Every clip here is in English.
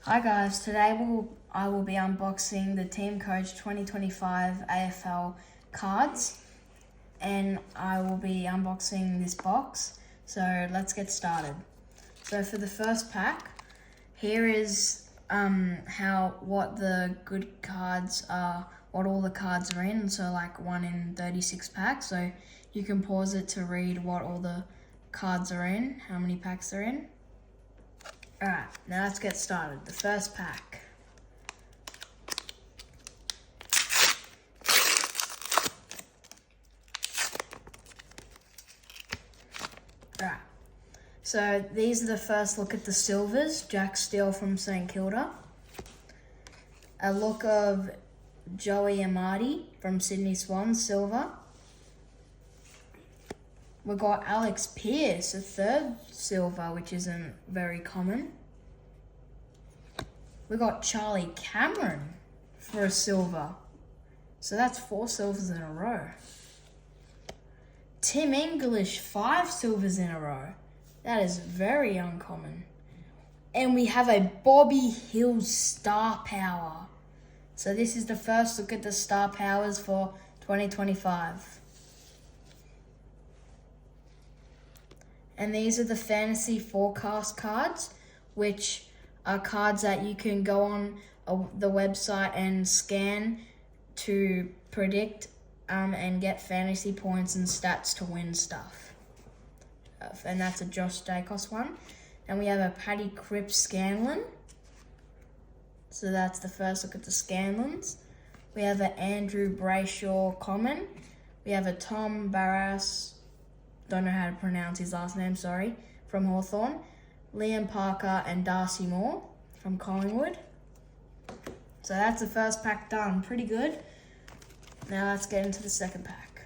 Hi guys, today I will be unboxing the Team Coach 2025 AFL cards, and I will be unboxing this box. So let's get started. So for the first pack, here is what the good cards are, what all the cards are in. So like 1 in 36 packs. So you can pause it to read what all the cards are in, how many packs they're in. Alright, now let's get started. The first pack. Alright, so these are the first look at the silvers. Jack Steele from St Kilda. A look of Joey Amati from Sydney Swans, silver. We got Alex Pearce, a third silver, which isn't very common. We got Charlie Cameron for a silver. So that's 4 silvers in a row. Tim English, 5 silvers in a row. That is very uncommon. And we have a Bobby Hill Star Power. So this is the first look at the Star Powers for 2025. And these are the fantasy forecast cards, which are cards that you can go on the website and scan to predict and get fantasy points and stats to win stuff. And that's a Josh Dacos one. And we have a Paddy Cripps Scanlon. So that's the first look at the Scanlons. We have an Andrew Brayshaw Common. We have a Tom Barras, don't know how to pronounce his last name, sorry, from Hawthorn. Liam Parker and Darcy Moore from Collingwood. So that's the first pack done. Pretty good. Now let's get into the second pack.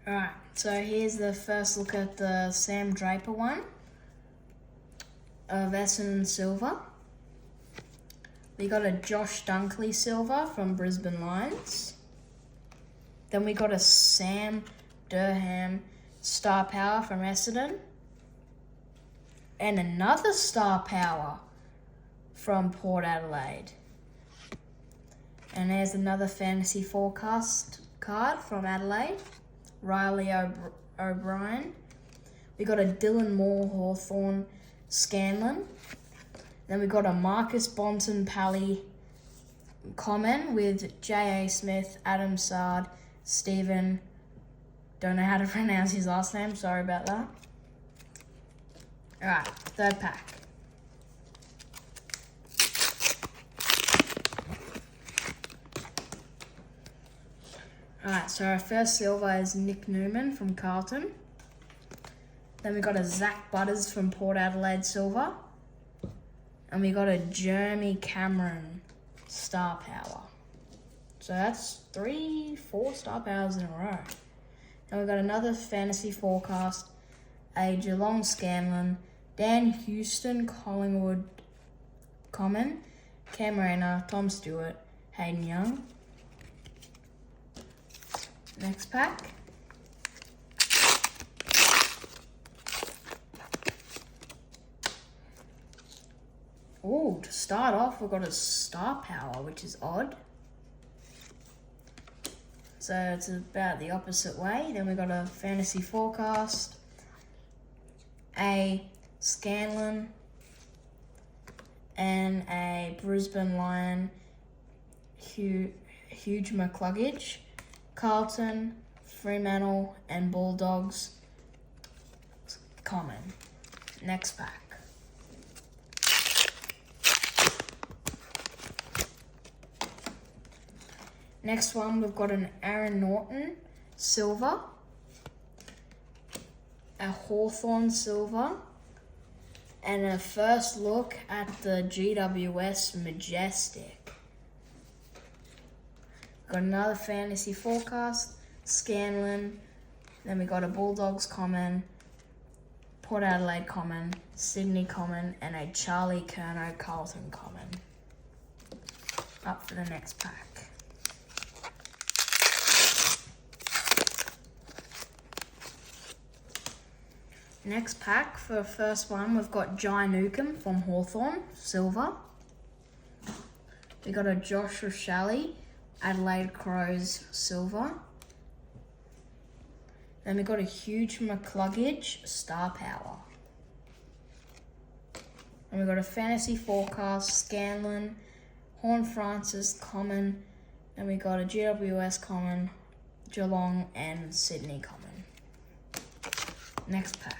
Alright, so here's the first look at the Sam Draper one of Essendon silver. We got a Josh Dunkley silver from Brisbane Lions. Then we got a Sam Durham Star Power from Essendon. And another Star Power from Port Adelaide. And there's another fantasy forecast card from Adelaide. Riley O'Brien. We got a Dylan Moore Hawthorn Scanlon. Then we got a Marcus Bonson Pally Common with J.A. Smith, Adam Sard, Stephen. Don't know how to pronounce his last name, sorry about that. Alright, third pack. Alright, so our first silver is Nick Newman from Carlton. Then we got a Zach Butters from Port Adelaide silver. And we got a Jeremy Cameron Star Power. So that's 4 Star Powers in a row. And we got another fantasy forecast, a Geelong Scanlon, Dan Houston Collingwood Common, Cam Rayner, Tom Stewart, Hayden Young. Next pack. Oh, to start off, we've got a Star Power, which is odd. So it's about the opposite way. Then we've got a Fantasy Forecast, a Scanlon, and a Brisbane Lion, Huge McCluggage, Carlton, Fremantle, and Bulldogs Common. Next pack. Next one, we've got an Aaron Norton silver, a Hawthorn silver, and a first look at the GWS Majestic. Got another fantasy forecast, Scanlon, then we got a Bulldogs Common, Port Adelaide Common, Sydney Common, and a Charlie Curnow Carlton Common. Up for the next pack. Next pack, for the first one, we've got Jai Newcomb from Hawthorn, silver. We got a Josh Rochelle, Adelaide Crows, silver. Then we got a Huge McCluggage, Star Power. And we got a Fantasy Forecast, Scanlon, Horn Francis, common. And we got a GWS common, Geelong, and Sydney common. Next pack.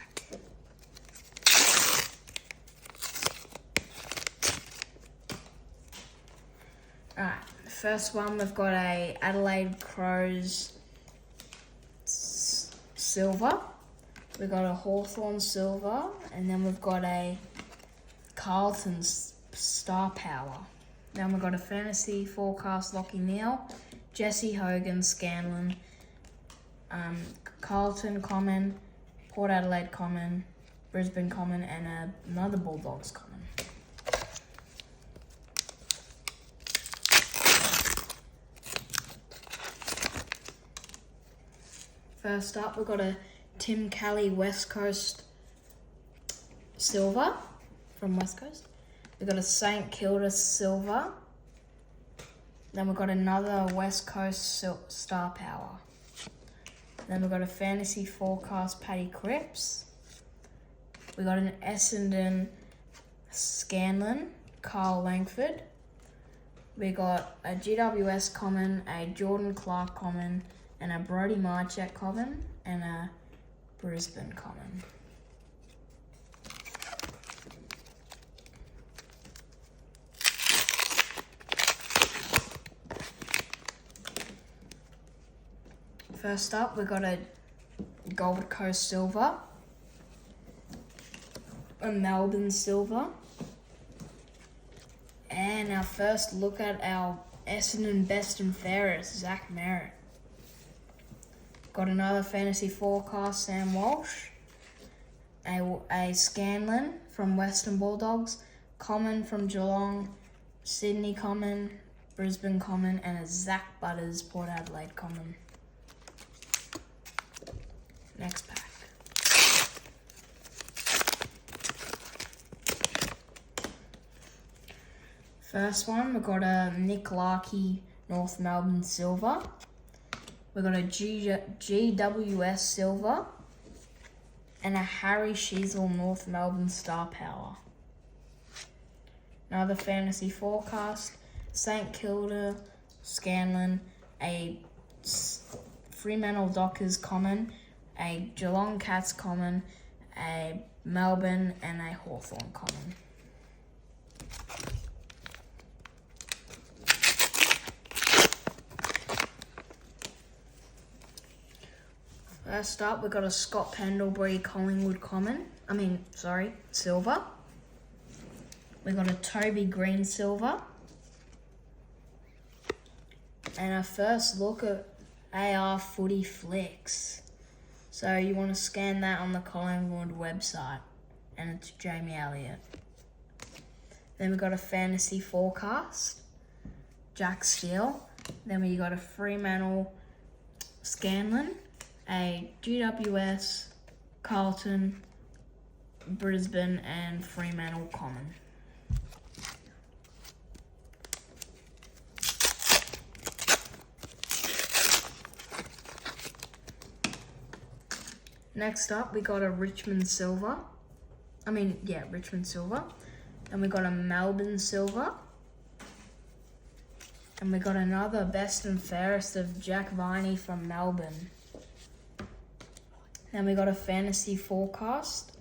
Alright, first one we've got a Adelaide Crows silver. We've got a Hawthorn silver, and then we've got a Carlton Star Power. Then we've got a Fantasy Forecast Lockie Neal, Jesse Hogan Scanlon, Carlton common, Port Adelaide common, Brisbane common, and another Bulldogs common. First up, we've got a Tim Kelly West Coast silver from West Coast. We've got a St Kilda silver. Then we've got another West Coast Star Power. Then we've got a Fantasy Forecast Paddy Cripps. We got an Essendon Scanlon Carl Langford. We got a GWS common, a Jordan Clark common, and a Brody Marchek common, and a Brisbane common. First up, we got a Gold Coast silver, a Melbourne silver, and our first look at our Essendon best and fairest, Zach Merritt. Got another Fantasy Forecast, Sam Walsh, a Scanlon from Western Bulldogs, common from Geelong, Sydney common, Brisbane common, and a Zach Butters Port Adelaide common. Next pack. First one, we've got a Nick Larkey North Melbourne silver. We've got a GWS silver and a Harry Sheasel North Melbourne Star Power. Another Fantasy Forecast, St Kilda Scanlon, a Fremantle Dockers common, a Geelong Cats common, a Melbourne, and a Hawthorn common. First up, we've got a Scott Pendlebury Collingwood silver. We've got a Toby Green silver. And our first look at AR Footy Flicks. So you want to scan that on the Collingwood website, and it's Jamie Elliott. Then we've got a Fantasy Forecast, Jack Steele. Then we got a Fremantle Scanlon, a GWS, Carlton, Brisbane, and Fremantle common. Next up, we got a Richmond silver. Richmond silver. Then we got a Melbourne silver. And we got another best and fairest of Jack Viney from Melbourne. Then we got a Fantasy Forecast,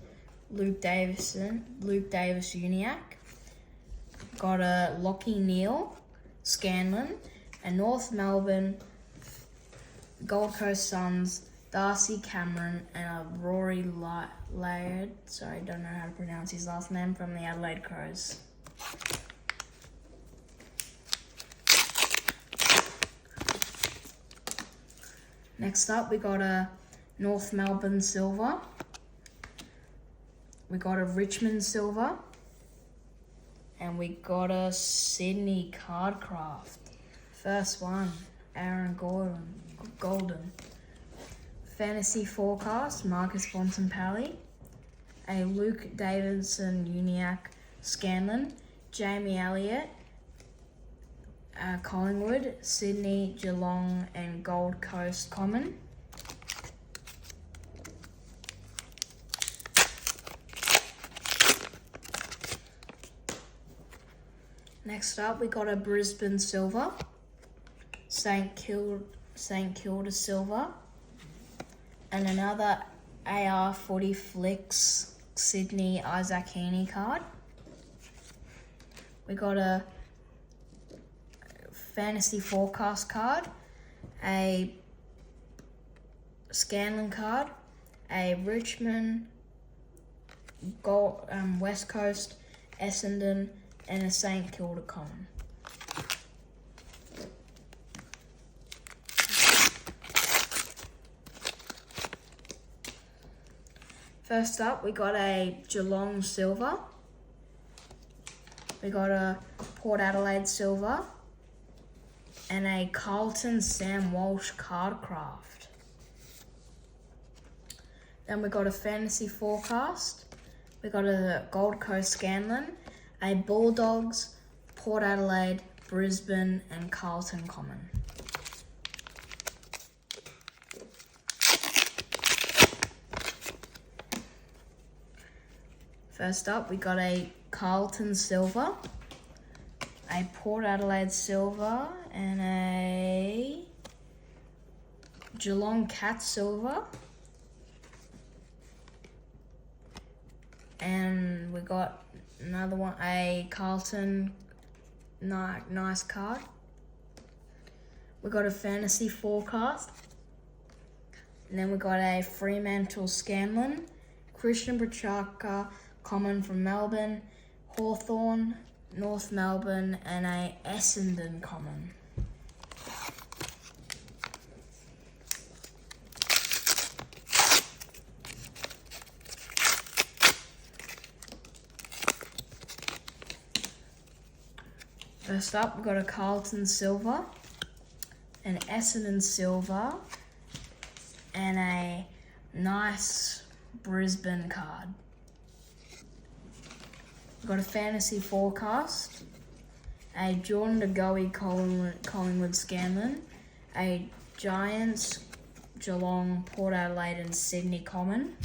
Luke Davis Uniac. Got a Lockie Neal, Scanlon, a North Melbourne, Gold Coast Suns, Darcy Cameron, and a Rory Laird. Sorry, don't know how to pronounce his last name, from the Adelaide Crows. Next up, we got a North Melbourne silver. We got a Richmond silver. And we got a Sydney Cardcraft. First one, Aaron Golden. Fantasy Forecast, Marcus Bontempelli. a Luke Davidson Uniac Scanlon, Jamie Elliott, Collingwood, Sydney, Geelong and Gold Coast Common. Next up, we got a Brisbane Silver, St Kilda Silver, and another AR Footy Flicks Sydney Isaac Heaney card. We got a Fantasy Forecast card, a Scanlon card, a Richmond, West Coast, Essendon, and a St Kilda Common. First up, we got a Geelong Silver. We got a Port Adelaide Silver. And a Carlton Sam Walsh Cardcraft. Then we got a Fantasy Forecast. We got a Gold Coast Scanlon, a Bulldogs, Port Adelaide, Brisbane, and Carlton Common. First up, we got a Carlton Silver, a Port Adelaide Silver, and a Geelong Cat Silver. And we got another one, a Carlton nice card. We got a Fantasy Forecast. And then we got a Fremantle Scanlon, Christian Brachaka Common from Melbourne, Hawthorn, North Melbourne, and a Essendon Common. First up, we've got a Carlton Silver, an Essendon Silver, and a nice Brisbane card. We've got a Fantasy Forecast, a Jordan De Goey Collingwood Scanlon, a Giants, Geelong, Port Adelaide and Sydney Common.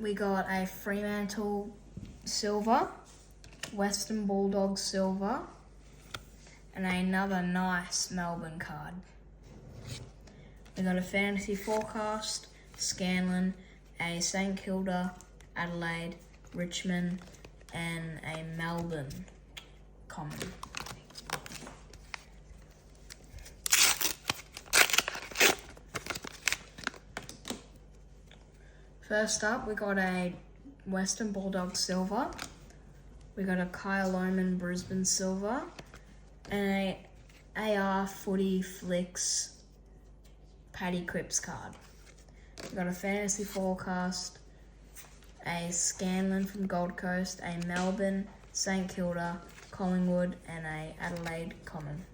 We got a Fremantle Silver, Western Bulldogs Silver, and another nice Melbourne card. We got a Fantasy Forecast, Scanlon, a St Kilda, Adelaide, Richmond, and a Melbourne Common. First up, we got a Western Bulldogs Silver. We got a Kyle Lohmann Brisbane Silver. And a AR Footy Flicks Paddy Cripps card. We got a Fantasy Forecast, a Scanlon from Gold Coast, a Melbourne, St Kilda, Collingwood, and a Adelaide Common.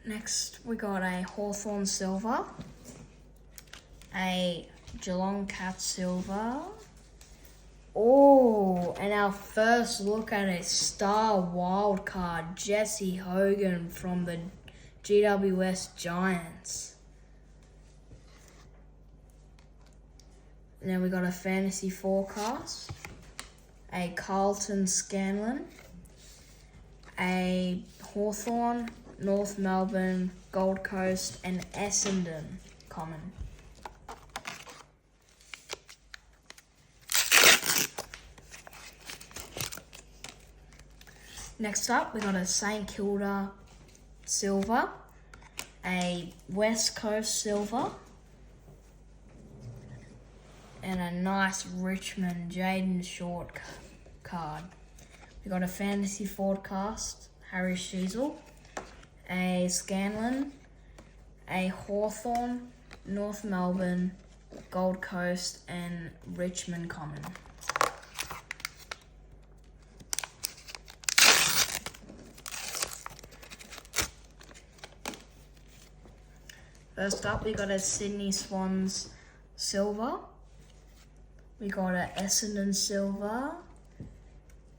Next, we got a Hawthorn Silver, a Geelong Cat Silver. Oh, and our first look at a star wildcard, Jesse Hogan from the GWS Giants. And then we got a Fantasy Forecast, a Carlton Scanlon, a Hawthorn, North Melbourne, Gold Coast, and Essendon Common. Next up, we got a St Kilda Silver, a West Coast Silver, and a nice Richmond Jaden Short card. We got a Fantasy Forecast, Harry Sheasel, a Scanlon, a Hawthorn, North Melbourne, Gold Coast, and Richmond common. First up, we got a Sydney Swans silver. We got a Essendon silver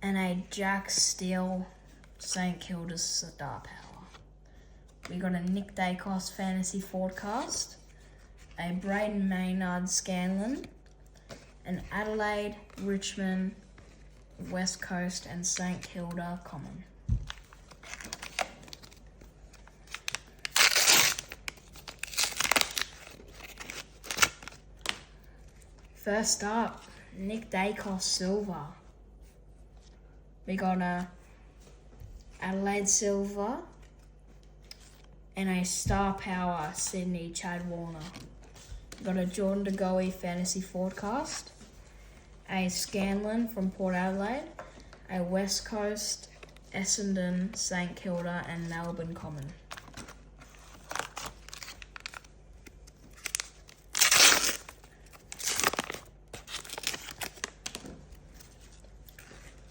and a Jack Steele St Kilda's star power. We got a Nick Dacos fantasy forecast, a Braden Maynard Scanlon, an Adelaide, Richmond, West Coast, and St Kilda common. First up, Nick Dacos silver. We got a Adelaide silver and a star power Sydney Chad Warner. We got a Jordan De Goey fantasy forecast, a Scanlon from Port Adelaide, a West Coast, Essendon, St Kilda, and Melbourne common.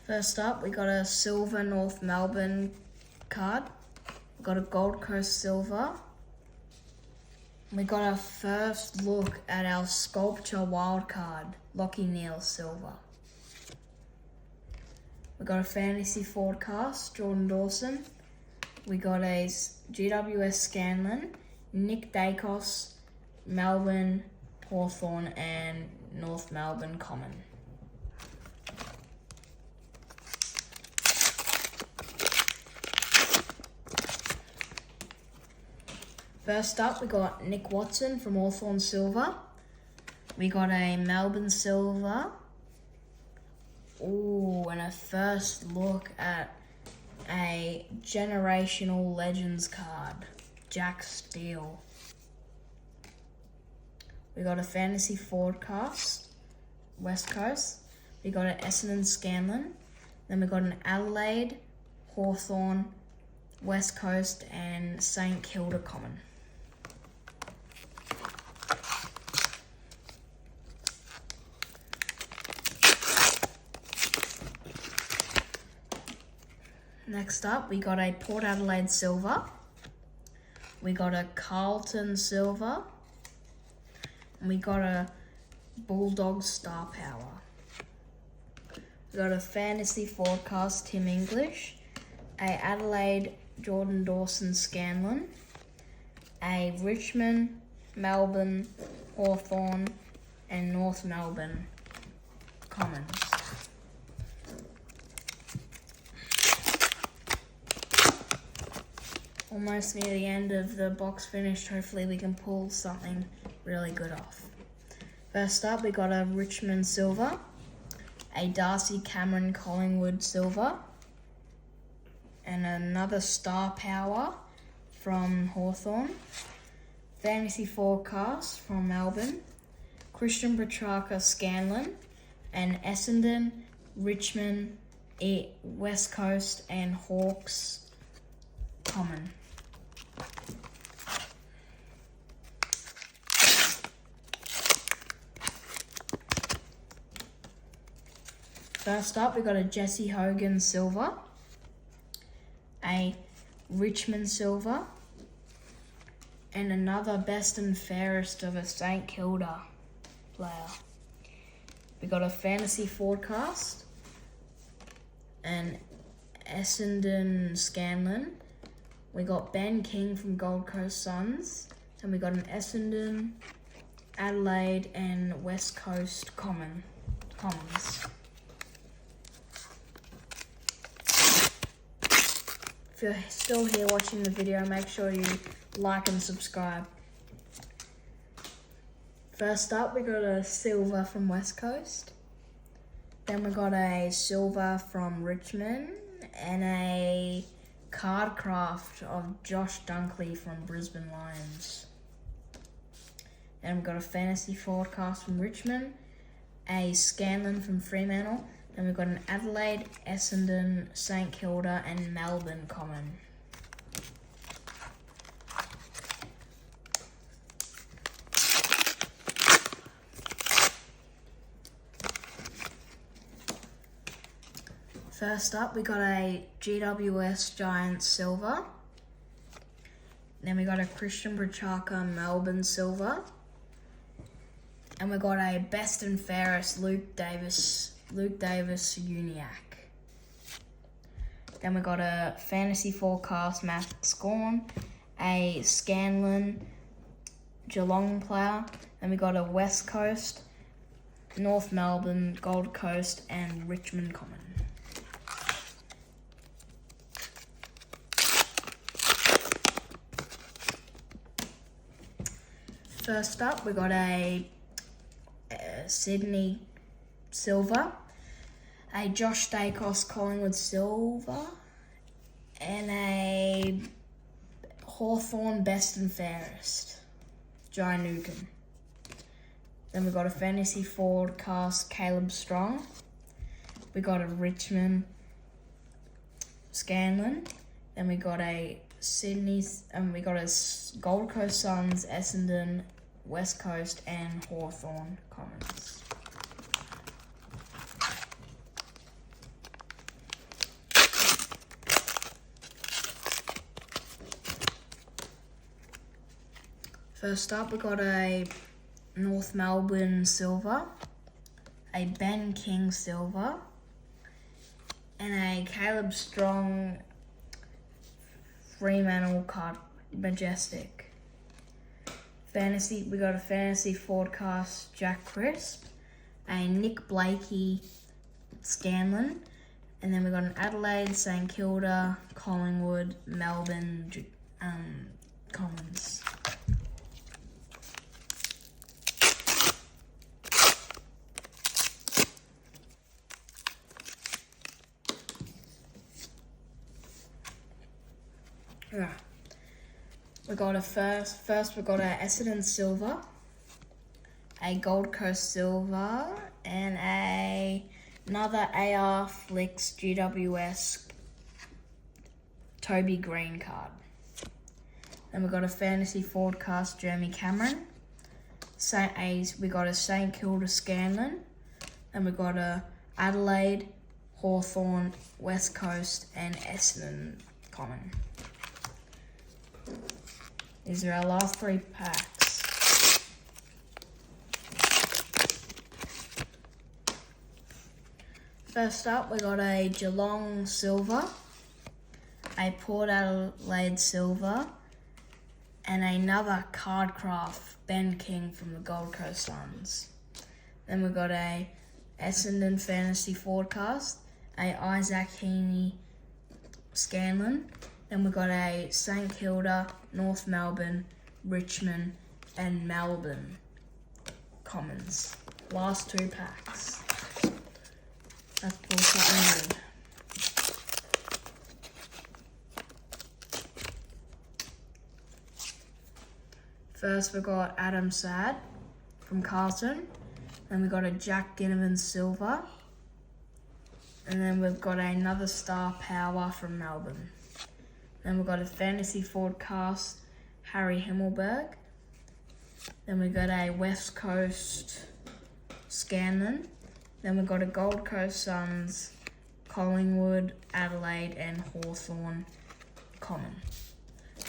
First up, we got a silver North Melbourne card. We got a Gold Coast silver. We got our first look at our sculpture wild card, Lockie Neal silver. We got a fantasy forecast, Jordan Dawson. We got a GWS Scanlon, Nick Dacos, Melbourne, Hawthorn, and North Melbourne common. First up, we got Nick Watson from Hawthorn silver. We got a Melbourne silver. Ooh, and a first look at a generational legends card, Jack Steele. We got a fantasy forecast, West Coast. We got an Essendon Scanlon. Then we got an Adelaide, Hawthorn, West Coast, and St Kilda common. Next up, we got a Port Adelaide silver. We got a Carlton silver. And we got a Bulldog star power. We got a fantasy forecast Tim English, a Adelaide Jordan Dawson Scanlon, a Richmond, Melbourne, Hawthorn, and North Melbourne commons. Almost near the end of the box finished. Hopefully we can pull something really good off. First up, we got a Richmond silver, a Darcy Cameron Collingwood silver, and another star power from Hawthorn. Fantasy forecast from Melbourne, Christian Petrarca Scanlon, and Essendon, Richmond, West Coast, and Hawks common. First up, we got a Jesse Hogan silver, a Richmond silver, and another best and fairest of a St Kilda player. We got a fantasy forecast, an Essendon Scanlon. We got Ben King from Gold Coast Suns. And we got an Essendon, Adelaide, and West Coast commons. If you're still here watching the video, make sure you like and subscribe. First up, we got a silver from West Coast. Then we got a silver from Richmond and a card craft of Josh Dunkley from Brisbane Lions. Then we got a fantasy forecast from Richmond, a Scanlon from Fremantle. Then we've got an Adelaide, Essendon, St Kilda, and Melbourne common. First up, we got a GWS Giants Silver. Then we got a Christian Brachaka Melbourne Silver. And we got a Best and Fairest Luke Davis Uniac. Then we got a Fantasy Forecast Matt Scorn, a Scanlon Geelong player. Then we got a West Coast, North Melbourne, Gold Coast, and Richmond Common. First up, we got a Sydney Silver, a Josh Dacos Collingwood Silver, and a Hawthorn Best and Fairest, Jai Newcomb. Then we got a Fantasy Forecast Caleb Strong. We got a Richmond Scanlon. Then we got a Sydney, and we got a Gold Coast Suns, Essendon, West Coast, and Hawthorn Commons. First up, we got a North Melbourne Silver, a Ben King Silver, and a Caleb Strong Fremantle card Majestic. We got a Fantasy Forecast Jack Crisp, a Nick Blakey Scanlon, and then we got an Adelaide, St Kilda, Collingwood, Melbourne Commons. Yeah. We got a first we got a Essendon Silver, a Gold Coast Silver, and another AR Flicks GWS Toby Green card. Then we got a Fantasy Forecast Jeremy Cameron. We got a St Kilda Scanlon. Then we got a Adelaide, Hawthorn, West Coast, and Essendon Common. These are our last 3 packs. First up, we got a Geelong Silver, a Port Adelaide Silver, and another Cardcraft Ben King from the Gold Coast Suns. Then we got a Essendon Fantasy Forecast, a Isaac Heaney Scanlon. Then we got a St Kilda, North Melbourne, Richmond, and Melbourne Commons. Last 2 packs. That's bullshit. First we got Adam Sad from Carlton. Then we got a Jack Ginnivan Silver. And then we've got another Star Power from Melbourne. Then we've got a Fantasy Forecast Harry Himmelberg. Then we got a West Coast Scanlon. Then we've got a Gold Coast Suns, Collingwood, Adelaide, and Hawthorn Common.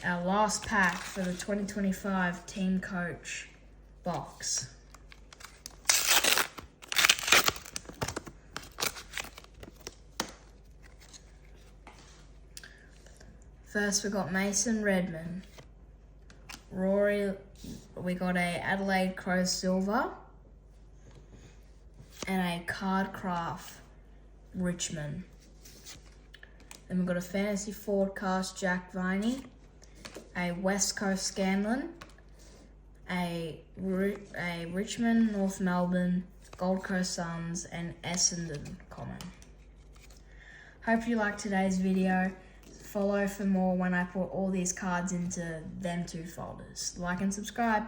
Our last pack for the 2025 Team Coach box. First we got Mason Redman. Rory, we got a Adelaide Crows Silver. And a Cardcraft Richmond. Then we've got a Fantasy Forecast Jack Viney. A West Coast Scanlon. A Richmond, North Melbourne, Gold Coast Suns, and Essendon Common. Hope you liked today's video. Follow for more when I put all these cards into them 2 folders. Like and subscribe.